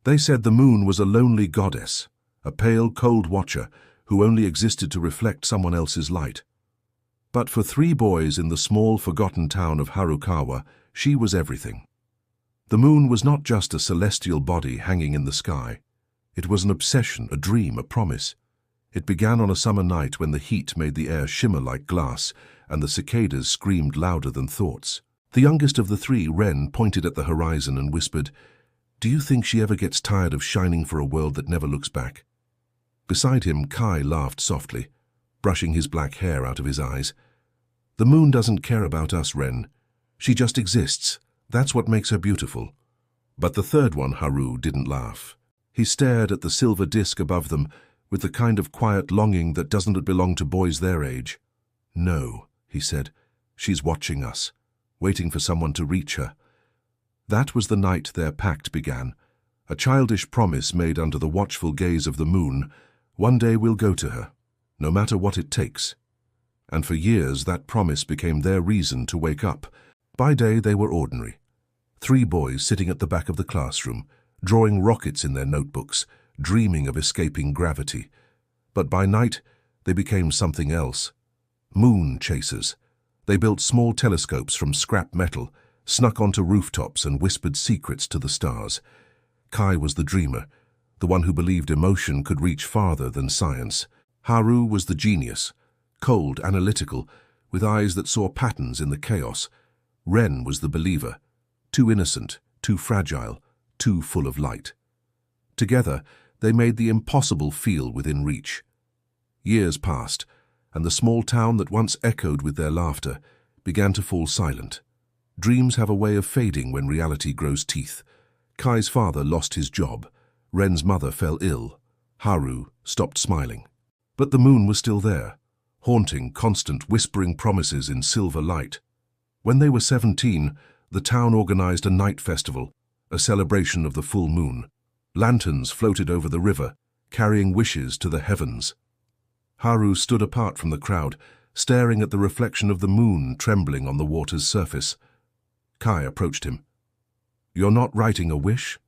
They said the moon was a lonely goddess, a pale, cold watcher who only existed to reflect someone else's light. But for 3 boys in the small, forgotten town of Harukawa, she was everything. The moon was not just a celestial body hanging in the sky. It was an obsession, a dream, a promise. It began on a summer night when the heat made the air shimmer like glass and the cicadas screamed louder than thoughts. The youngest of the 3, Ren, pointed at the horizon and whispered, "Do you think she ever gets tired of shining for a world that never looks back?" Beside him, Kai laughed softly, brushing his black hair out of his eyes. "The moon doesn't care about us, Ren. She just exists. That's what makes her beautiful." But the third one, Haru, didn't laugh. He stared at the silver disk above them with the kind of quiet longing that doesn't belong to boys their age. "No," he said, "she's watching us, waiting for someone to reach her." That was the night their pact began, a childish promise made under the watchful gaze of the moon. One day we'll go to her, no matter what it takes. And for years that promise became their reason to wake up. By day they were ordinary. 3 boys sitting at the back of the classroom, drawing rockets in their notebooks, dreaming of escaping gravity. But by night they became something else. Moon chasers. They built small telescopes from scrap metal, snuck onto rooftops and whispered secrets to the stars. Kai was the dreamer, the one who believed emotion could reach farther than science. Haru was the genius, cold, analytical, with eyes that saw patterns in the chaos. Ren was the believer, too innocent, too fragile, too full of light. Together, they made the impossible feel within reach. Years passed, and the small town that once echoed with their laughter began to fall silent. Dreams have a way of fading when reality grows teeth. Kai's father lost his job. Ren's mother fell ill. Haru stopped smiling. But the moon was still there, haunting, constant, whispering promises in silver light. When they were 17, the town organized a night festival, a celebration of the full moon. Lanterns floated over the river, carrying wishes to the heavens. Haru stood apart from the crowd, staring at the reflection of the moon trembling on the water's surface. Kai approached him. "You're not writing a wish?"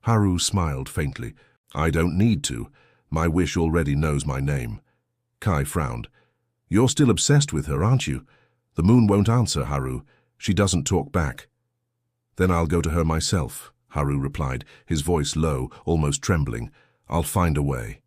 Haru smiled faintly. "I don't need to. My wish already knows my name." Kai frowned. "You're still obsessed with her, aren't you? The moon won't answer, Haru. She doesn't talk back." "Then I'll go to her myself," Haru replied, his voice low, almost trembling. "I'll find a way."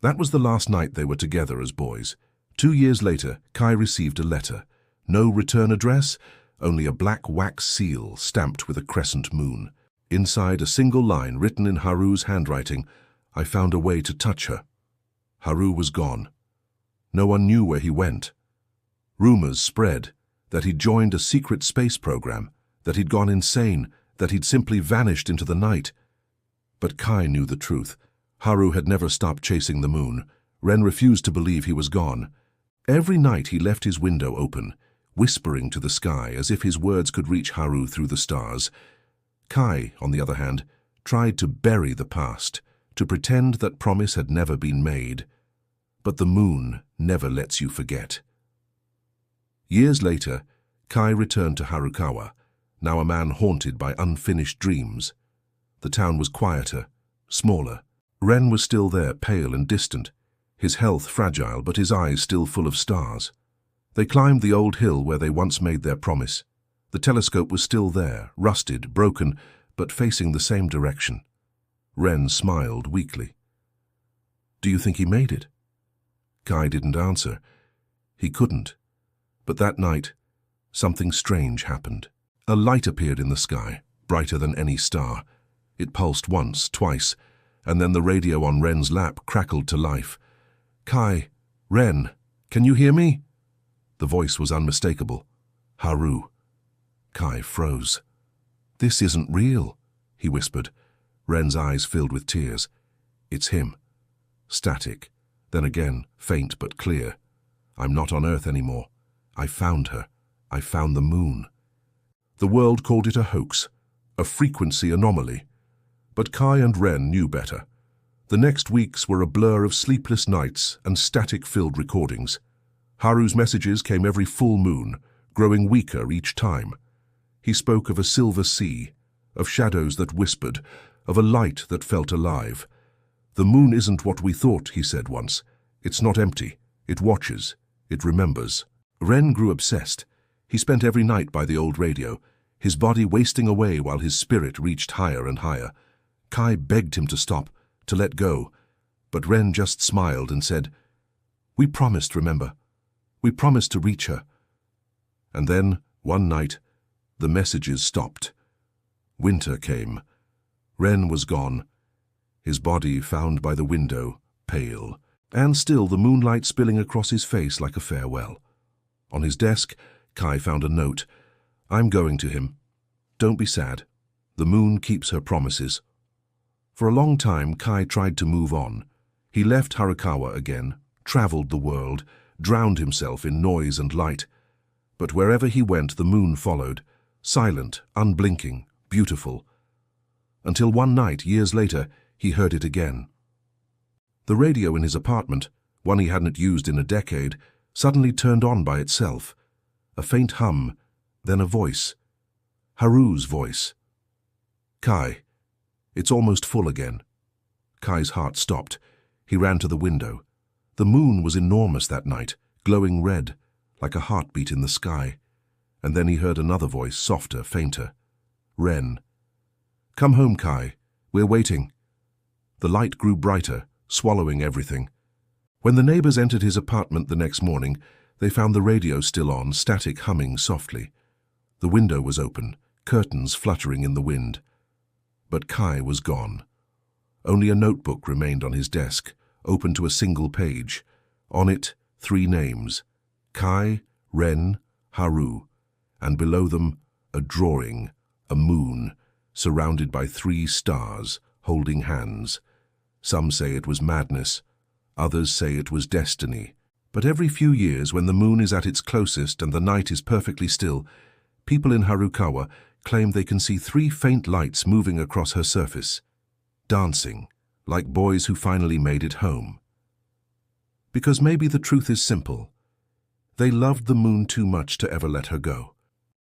That was the last night they were together as boys. 2 years later, Kai received a letter. No return address, only a black wax seal stamped with a crescent moon. Inside, a single line written in Haru's handwriting, "I found a way to touch her." Haru was gone. No one knew where he went. Rumors spread that he'd joined a secret space program, that he'd gone insane, that he'd simply vanished into the night. But Kai knew the truth. Haru had never stopped chasing the moon. Ren refused to believe he was gone. Every night he left his window open, whispering to the sky as if his words could reach Haru through the stars. Kai, on the other hand, tried to bury the past, to pretend that promise had never been made. But the moon never lets you forget. Years later, Kai returned to Harukawa, now a man haunted by unfinished dreams. The town was quieter, smaller. Ren was still there, pale and distant, his health fragile but his eyes still full of stars. They climbed the old hill where they once made their promise. The telescope was still there, rusted, broken, but facing the same direction. Ren smiled weakly. "Do you think he made it?" Kai didn't answer. He couldn't. But that night, something strange happened. A light appeared in the sky, brighter than any star. It pulsed once, twice, and then the radio on Ren's lap crackled to life. "Kai, Ren, can you hear me?" The voice was unmistakable. "Haru." Kai froze. "This isn't real," he whispered. Ren's eyes filled with tears. "It's him." Static. Then again, faint but clear. "I'm not on Earth anymore. I found her. I found the moon." The world called it a hoax, a frequency anomaly. But Kai and Ren knew better. The next weeks were a blur of sleepless nights and static-filled recordings. Haru's messages came every full moon, growing weaker each time. He spoke of a silver sea, of shadows that whispered, of a light that felt alive. "The moon isn't what we thought," he said once. "It's not empty. It watches. It remembers." Ren grew obsessed. He spent every night by the old radio, his body wasting away while his spirit reached higher and higher. Kai begged him to stop, to let go, but Ren just smiled and said, "We promised, remember? We promised to reach her." And then, one night, the messages stopped. Winter came. Ren was gone, his body found by the window, pale, and still the moonlight spilling across his face like a farewell. On his desk, Kai found a note. "I'm going to him. Don't be sad. The moon keeps her promises." For a long time, Kai tried to move on. He left Harukawa again, traveled the world, drowned himself in noise and light. But wherever he went, the moon followed, silent, unblinking, beautiful. Until one night, years later, he heard it again. The radio in his apartment, one he hadn't used in a decade, suddenly turned on by itself. A faint hum, then a voice. Haru's voice. "Kai, it's almost full again." Kai's heart stopped. He ran to the window. The moon was enormous that night, glowing red, like a heartbeat in the sky. And then he heard another voice, softer, fainter. "Ren. Come home, Kai. We're waiting." The light grew brighter, swallowing everything. When the neighbors entered his apartment the next morning, they found the radio still on, static humming softly. The window was open, curtains fluttering in the wind. But Kai was gone. Only a notebook remained on his desk, open to a single page. On it, 3 names: Kai, Ren, Haru, and below them, a drawing, a moon, surrounded by 3 stars, holding hands. Some say it was madness, others say it was destiny. But every few years, when the moon is at its closest and the night is perfectly still, people in Harukawa claim they can see 3 faint lights moving across her surface, dancing, like boys who finally made it home. Because maybe the truth is simple. They loved the moon too much to ever let her go.